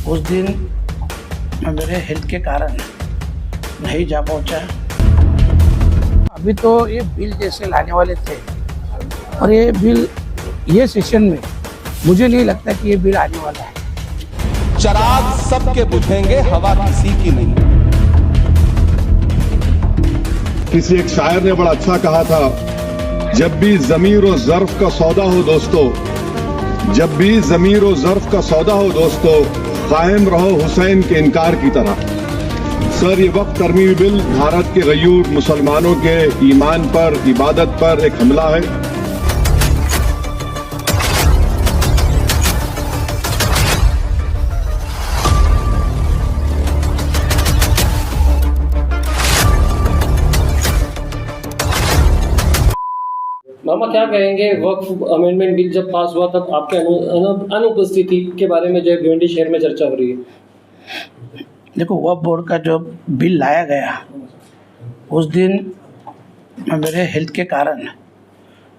उस दिन मैं मेरे हेल्थ के कारण नहीं जा पहुंचा। अभी तो ये बिल जैसे लाने वाले थे और ये बिल ये सेशन में मुझे नहीं लगता कि ये बिल आने वाला है। चराग सबके बुझेंगे, हवा किसी की नहीं। किसी एक शायर ने बड़ा अच्छा कहा था, जब भी ज़मीर और ज़र्फ का सौदा हो दोस्तों, जब भी ज़मीर और ज़र्फ का सौदा हो दोस्तों, कायम रहो हुसैन के इनकार की तरह। सर, ये वक्त तरमीमी बिल भारत के गयूर मुसलमानों के ईमान पर, इबादत पर एक हमला है। मामा क्या कहेंगे, वक्फ अमेंडमेंट बिल जब पास हुआ तब आपके अनुपस्थिति के बारे में जो है भिवंडी शहर में चर्चा हो रही है। देखो, वक्फ बोर्ड का जो बिल लाया गया उस दिन मैं मेरे हेल्थ के कारण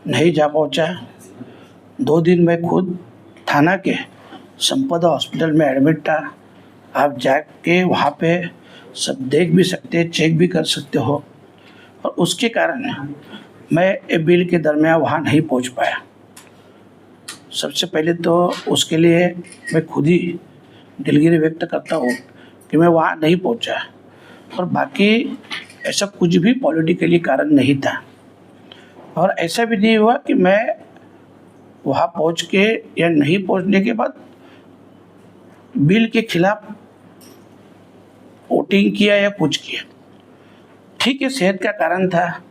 नहीं जा पहुंचा। 2 दिन मैं खुद थाना के संपदा हॉस्पिटल में एडमिट था। आप जाके वहाँ पे सब देख भी सकते, चेक भी कर सकते हो। और उसके कारण मैं ए बिल के दरमियान वहाँ नहीं पहुँच पाया। सबसे पहले तो उसके लिए मैं खुद ही दिलगिरी व्यक्त करता हूँ कि मैं वहाँ नहीं पहुँचा। और बाकी ऐसा कुछ भी पॉलिटिकली कारण नहीं था और ऐसा भी नहीं हुआ कि मैं वहाँ पहुँच के या नहीं पहुँचने के बाद बिल के खिलाफ वोटिंग किया या कुछ किया। ठीक है, सेहत का कारण था।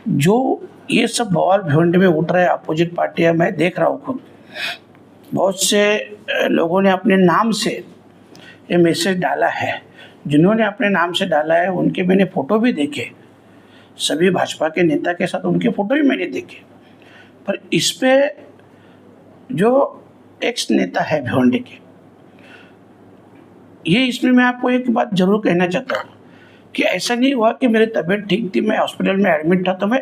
जो ये सब बवाल भिवंडी में उठ रहे हैं अपोजिट पार्टियां, मैं देख रहा हूँ खुद। बहुत से लोगों ने अपने नाम से ये मैसेज डाला है। जिन्होंने अपने नाम से डाला है उनके मैंने फ़ोटो भी देखे, सभी भाजपा के नेता के साथ उनके फ़ोटो भी मैंने देखे। पर इस पे जो एक्स नेता है भिवंडी के, ये इसमें मैं आपको एक बात ज़रूर कहना चाहता हूँ कि ऐसा नहीं हुआ कि मेरी तबीयत ठीक थी, मैं हॉस्पिटल में एडमिट था तो मैं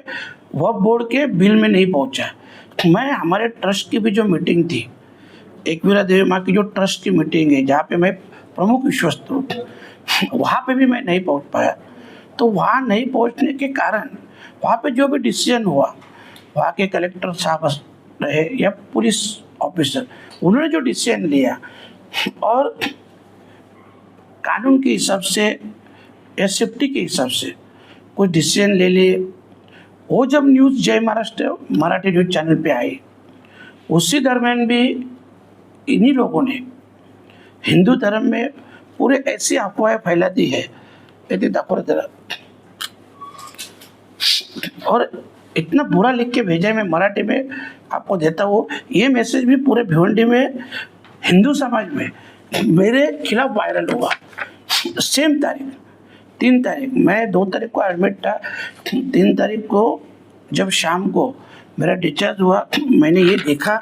वक्फ बोर्ड के बिल में नहीं पहुंचा। मैं हमारे ट्रस्ट की भी जो मीटिंग थी, एकवीरा देवी माँ की जो ट्रस्ट की मीटिंग है जहाँ पे मैं प्रमुख विश्वस्त हूँ, वहाँ पे भी मैं नहीं पहुँच पाया। तो वहाँ नहीं पहुँचने के कारण वहाँ पे जो भी डिसीजन हुआ, वहाँ के कलेक्टर साहब रहे या पुलिस ऑफिसर, उन्होंने जो डिसीजन लिया और कानून के हिसाब से या सेफ्टी के हिसाब से कुछ डिसीजन ले लिए। वो जब न्यूज़ जय महाराष्ट्र मराठी न्यूज़ चैनल पे आई, उसी दरमियान भी इन्हीं लोगों ने हिंदू धर्म में पूरे ऐसी अफवाहें फैला दी है और इतना बुरा लिख के भेजा है। मैं मराठी में आपको देता हूँ। ये मैसेज भी पूरे भिवंडी में हिंदू समाज में मेरे खिलाफ वायरल हुआ। सेम तारीख 3 तारीख, मैं 2 तारीख को एडमिट था। 3 तारीख को जब शाम को मेरा डिस्चार्ज हुआ, मैंने ये देखा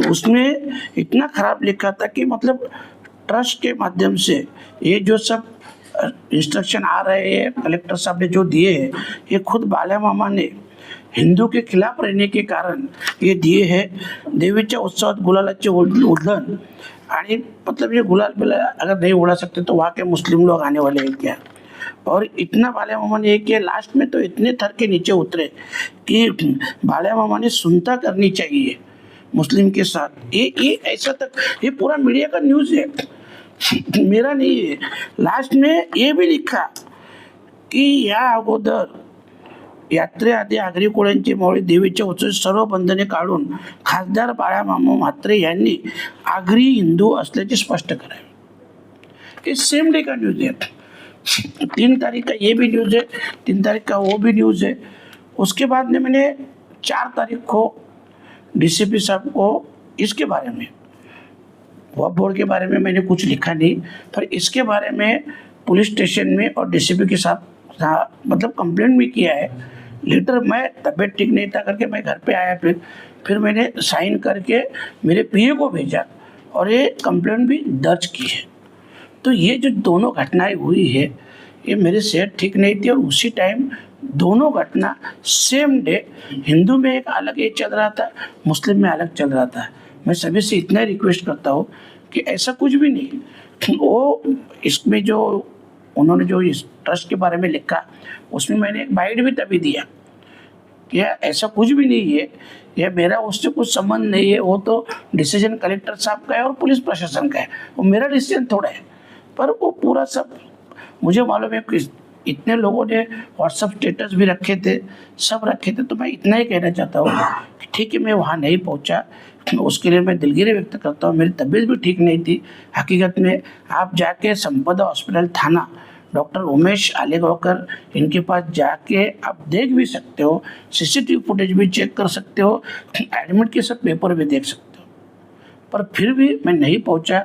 उसमें इतना ख़राब लिखा था कि मतलब ट्रस्ट के माध्यम से ये जो सब इंस्ट्रक्शन आ रहे हैं कलेक्टर साहब ने जो दिए हैं, ये खुद बाला मामा ने हिंदू के खिलाफ रहने के कारण ये दिए हैं। देवीच्या उत्सवात गुलालाचे उधळण आणि मतलब ये गुलाल बिलाल अगर नहीं उड़ा सकते तो वहाँ के मुस्लिम लोग आने वाले हैं क्या। और इतना बाला मामा ने किया, लास्ट में तो इतने थर के नीचे उतरे कि बाला मामा ने सुनता करनी चाहिए मुस्लिम के साथ। ये ऐसा तक, ये पूरा मीडिया का न्यूज़ है, मेरा नहीं है। लास्ट में ये भी लिखा की या अगोदर यात्रेआधी आगरी कोळ्यांची मावळी देवीच्या उत्सवात सर्व बंधने काढून खासदार बाळा मामा म्हात्रे यांनी आगरी हिंदू असल्याचे स्पष्ट करावे। ये सेम डे का न्यूज़ है। 3 तारीख का ये भी न्यूज़ है, 3 तारीख का वो भी न्यूज़ है। उसके बाद में मैंने 4 तारीख को डीसीपी साहब को इसके बारे में, वक्फ बोर्ड के बारे में मैंने कुछ लिखा नहीं, पर इसके बारे में पुलिस स्टेशन में और डीसीपी के साथ मतलब कंप्लेंट भी किया है। लेटर मैं तबीयत ठीक नहीं था करके मैं घर पे आया, फिर मैंने साइन करके मेरे पीए को भेजा और ये कंप्लेंट भी दर्ज की है। तो ये जो दोनों घटनाएं हुई है, ये मेरी सेहत ठीक नहीं थी और उसी टाइम दोनों घटना सेम डे, हिंदू में एक अलग ये चल रहा था, मुस्लिम में अलग चल रहा था। मैं सभी से इतना रिक्वेस्ट करता हूँ कि ऐसा कुछ भी नहीं। वो इसमें जो उन्होंने जो इस ट्रस्ट के बारे में लिखा उसमें मैंने एक बाइट भी तभी दिया कि ऐसा कुछ भी नहीं है, यह मेरा उससे कुछ संबंध नहीं है, वो तो डिसीजन कलेक्टर साहब का है और पुलिस प्रशासन का है, वो मेरा डिसीजन थोड़ा है। पर वो पूरा सब मुझे मालूम है कि इतने लोगों ने व्हाट्सएप स्टेटस भी रखे थे, सब रखे थे, तो मैं इतना ही कहना चाहता हूँ कि ठीक है मैं वहाँ नहीं पहुँचा, उसके लिए मैं दिलगिरी व्यक्त करता हूँ। मेरी तबीयत भी ठीक नहीं थी हकीकत में। आप जाके संपदा हॉस्पिटल थाना डॉक्टर उमेश आलेगांवकर इनके पास जाके आप देख भी सकते हो, सीसीटीवी फुटेज भी चेक कर सकते हो, एडमिट के सब पेपर भी देख सकते हो। पर फिर भी मैं नहीं पहुंचा,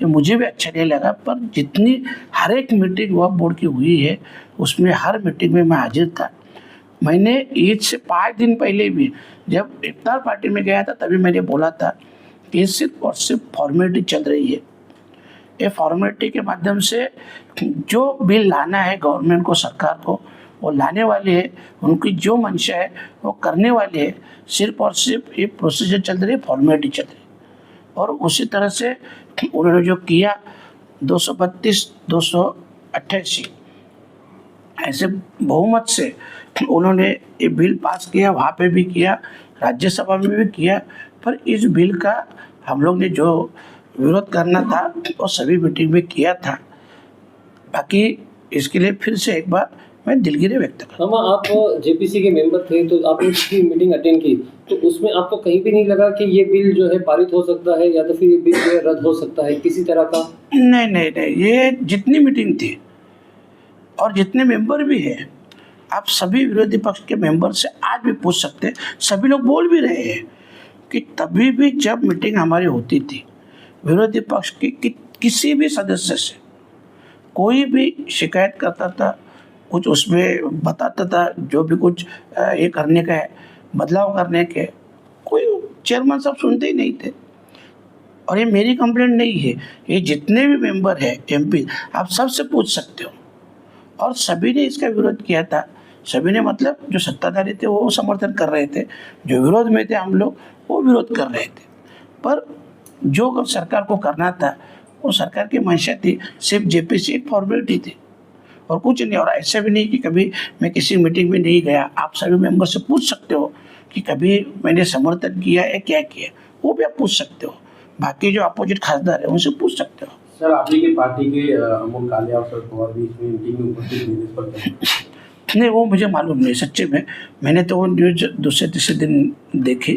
ये मुझे भी अच्छा नहीं लगा। पर जितनी हर एक मीटिंग वह बोर्ड की हुई है उसमें हर मीटिंग में मैं हाजिर था। मैंने ईद से 5 दिन पहले भी जब इफ्तार पार्टी में गया था तभी मैंने बोला था कि सिर्फ और सिर्फ फॉर्मेलिटी चल रही है। ये फॉर्मेलिटी के माध्यम से जो बिल लाना है गवर्नमेंट को, सरकार को, वो लाने वाले हैं, उनकी जो मंशा है वो करने वाले हैं। सिर्फ और सिर्फ ये प्रोसीजर चल रही है, फॉर्मेलिटी चल रही है। और उसी तरह से उन्होंने जो किया 232, 288 ऐसे बहुमत से उन्होंने ये बिल पास किया, वहाँ पे भी किया, राज्यसभा में भी किया। पर इस बिल का हम लोग ने जो विरोध करना था वो सभी मीटिंग में किया था। बाकी इसके लिए फिर से एक बार मैं दिलगिरी व्यक्त करता हूँ। मामा, आप जेपीसी के मेंबर थे तो आपने इसकी मीटिंग अटेंड की, तो उसमें आपको कहीं भी नहीं लगा कि ये बिल जो है पारित हो सकता है या तो फिर ये बिल जो है रद्द हो सकता है किसी तरह का? नहीं, ये जितनी मीटिंग थी और जितने मेंबर भी हैं, आप सभी विरोधी पक्ष के मेंबर से आज भी पूछ सकते हैं। सभी लोग बोल भी रहे हैं कि तभी भी जब मीटिंग हमारी होती थी, विरोधी पक्ष की किसी भी सदस्य से कोई भी शिकायत करता था, कुछ उसमें बताता था, जो भी कुछ ये करने का है, बदलाव करने के, कोई चेयरमैन साहब सुनते ही नहीं थे। और ये मेरी कंप्लेंट नहीं है, ये जितने भी मेंबर हैं एमपी, आप सबसे पूछ सकते हो। और सभी ने इसका विरोध किया था। सभी ने मतलब जो सत्ताधारी थे वो समर्थन कर रहे थे, जो विरोध में थे हम लोग वो विरोध कर रहे थे। पर जो सरकार को करना था वो सरकार की मंशा थी, सिर्फ जेपीसी एक फॉर्मेलिटी थी और कुछ नहीं। और ऐसा भी नहीं कि कभी मैं किसी मीटिंग में नहीं गया। आप सभी मेंबर से पूछ सकते हो कि कभी मैंने समर्थन किया है, क्या किया, वो भी आप पूछ सकते हो। बाकी जो अपोजिट खासदार है उनसे पूछ सकते हो। सर, आपकी की पार्टी के अमोल कालिया और शरद पवार भी इसमें मीटिंग में उपस्थित नहीं, इस पर नहीं, वो मुझे मालूम नहीं सच्चे में। मैंने तो वो न्यूज दूसरे तीसरे दिन देखी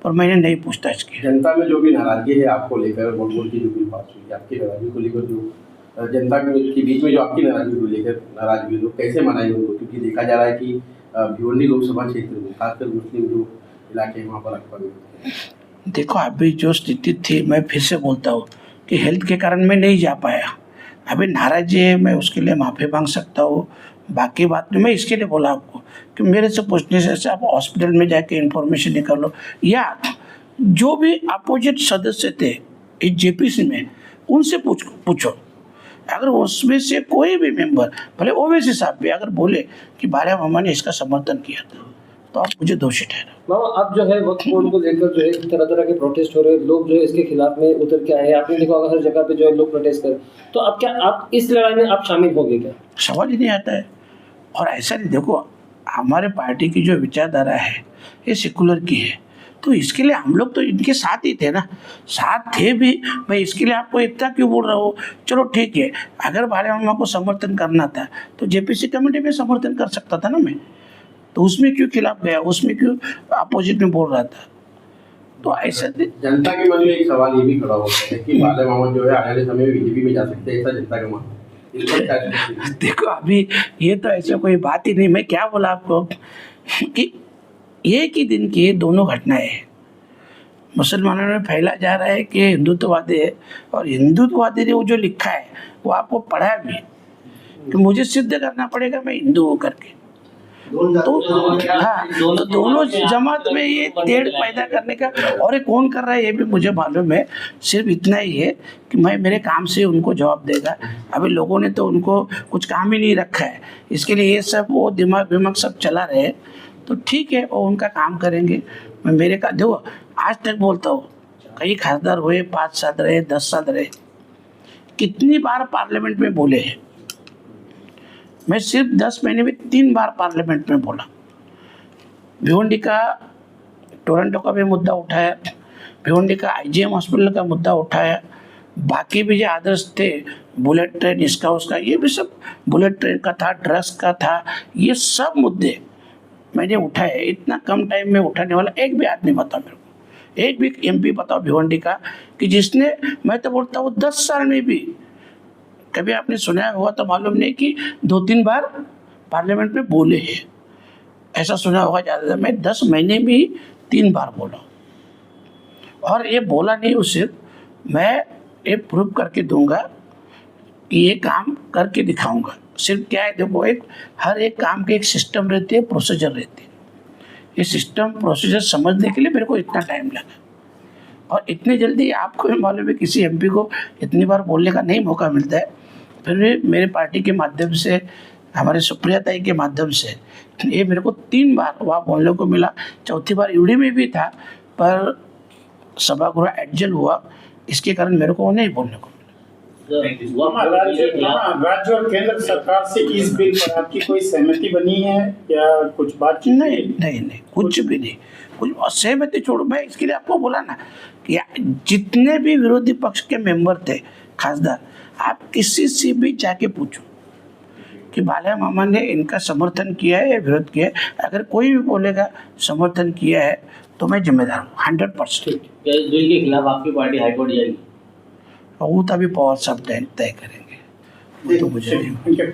पर मैंने नहीं पूछताछ की। जनता में जो भी नाराजगी है आपको लेकर, वोट की जो बिल पास हुई, आपकी नाराजगी को लेकर जो जनता के बीच में जो आपकी नाराजगी को लेकर नाराजगी लोग कैसे मनाएंगे उनको? क्योंकि देखा जा रहा है कि भिवंडी लोकसभा क्षेत्र में खासकर मुस्लिम जो इलाके हैं वहाँ पर अक्सर देखो अभी जो स्थिति थी, मैं फिर से बोलता हूँ कि हेल्थ के कारण मैं नहीं जा पाया। अभी नाराजी है, मैं उसके लिए माफ़ी मांग सकता हूँ। बाकी बात नहीं, मैं इसके लिए बोला आपको कि मेरे से पूछने से आप हॉस्पिटल में जाके इन्फॉर्मेशन निकाल लो, या जो भी अपोजिट सदस्य थे इस जेपीसी में उनसे पूछो। अगर उसमें से कोई भी मेंबर, भले ओवैसी साहब भी अगर बोले कि बाला मामा ने इसका समर्थन किया था, तो आप मुझे दोषी ठहराओ। मामा, अब जो है वक्फ बोर्ड को लेकर जो है तरह तरह के प्रोटेस्ट हो रहे हैं, लोग जो है इसके खिलाफ में उतर के आए हैं। आपने देखा होगा हर जगह पे जो है लोग प्रोटेस्ट कर, तो अब क्या आप इस लड़ाई में आप शामिल होंगे क्या? सवाल ही नहीं आता है। और ऐसा नहीं, देखो हमारे पार्टी की जो विचारधारा है ये सेकुलर की है, तो इसके लिए हम लोग तो इनके साथ ही थे ना, साथ थे भी। मैं इसके लिए आपको इतना क्यों बोल रहा हूँ? चलो ठीक है, अगर बाला मामा को समर्थन करना था तो जेपीसी कमेटी में समर्थन कर सकता था ना मैं, तो उसमें क्यों खिलाफ गया, उसमें क्यों अपोजिट में बोल रहा था? तो ऐसा जनता के मन में एक सवाल ये भी खड़ा होता है कि बाला मामा जो है आने वाले समय में बीजेपी में जा सकते हैं, ऐसा जनता का मन। देखो अभी ये तो ऐसा कोई बात ही नहीं। मैं क्या बोला आपको कि एक ही दिन की दोनों घटनाएं हैं। मुसलमानों में फैला जा रहा है कि हिंदुत्ववादी है, और हिंदुत्ववादी ने वो जो लिखा है वो आपको पढ़ा भी कि मुझे सिद्ध करना पड़ेगा मैं हिंदू हूँ करके। तो हाँ, तो दोनों जमात में ये तेड़ पैदा करने का, और ये कौन कर रहा है ये भी मुझे मालूम है। सिर्फ इतना ही है कि मैं मेरे काम से उनको जवाब देगा। अभी लोगों ने तो उनको कुछ काम ही नहीं रखा है, इसके लिए ये सब वो दिमाग सब चला रहे हैं। तो ठीक है, वो उनका काम करेंगे। मैं मेरे का देखो आज तक बोलता हूँ कई खासदार हुए, 5 साल रहे, 10 साल रहे, कितनी बार पार्लियामेंट में बोले हैं। मैं सिर्फ 10 महीने में 3 बार पार्लियामेंट में बोला। भिवंडी का टोरंटो का भी मुद्दा उठाया, भिवंडी का IGM हॉस्पिटल का मुद्दा उठाया, बाकी भी जो आदर्श थे, बुलेट ट्रेन इसका उसका, ये भी सब बुलेट ट्रेन का था, ड्रग्स का था, ये सब मुद्दे मैंने उठाए। इतना कम टाइम में उठाने वाला एक भी आदमी बताओ मेरे को, एक भी MP बताओ भिवंडी का कि जिसने, मैं तो बोलता हूँ 10 साल में भी कभी आपने सुना हुआ तो मालूम नहीं कि 2-3 बार पार्लियामेंट में बोले हैं, ऐसा सुना होगा ज़्यादा। मैं 10 महीने में 3 बार बोला, और ये बोला नहीं उसे, मैं ये प्रूव करके दूंगा कि ये काम करके दिखाऊंगा। सिर्फ क्या है, देखो, हर एक काम की एक सिस्टम रहती है, प्रोसीजर रहती है। ये सिस्टम प्रोसीजर समझने के लिए मेरे को इतना टाइम लगा, और इतनी जल्दी आपको भी मालूम है किसी MP को इतनी बार बोलने का नहीं मौका मिलता है। फिर भी मेरे पार्टी के माध्यम से, हमारे सुप्रिया ताई के माध्यम से ये मेरे को 3 बार वहाँ बोलने को मिला। चौथी बार UD में भी था, पर सभागृह एडजल हुआ, इसके कारण मेरे को नहीं बोलने को मिला। राज्य और केंद्र सरकार से इस बिल पर आपकी कोई सहमति बनी है या कुछ बातचीत? नहीं, कुछ भी नहीं, कुछ सहमति छोड़ो। मैं इसके लिए आपको बोला ना कि जितने भी विरोधी पक्ष के मेंबर थे, खासदार, आप किसी से भी जाके पूछो कि बाला मामा ने इनका समर्थन किया है या विरोध किया है। अगर कोई भी बोलेगा समर्थन किया है तो मैं जिम्मेदार हूँ 100%। क्या इस बिल के खिलाफ आपकी पार्टी हाईकोर्ट जाएगी? वो तभी पवार साहब तय करेंगे, वो तो मुझे नहीं।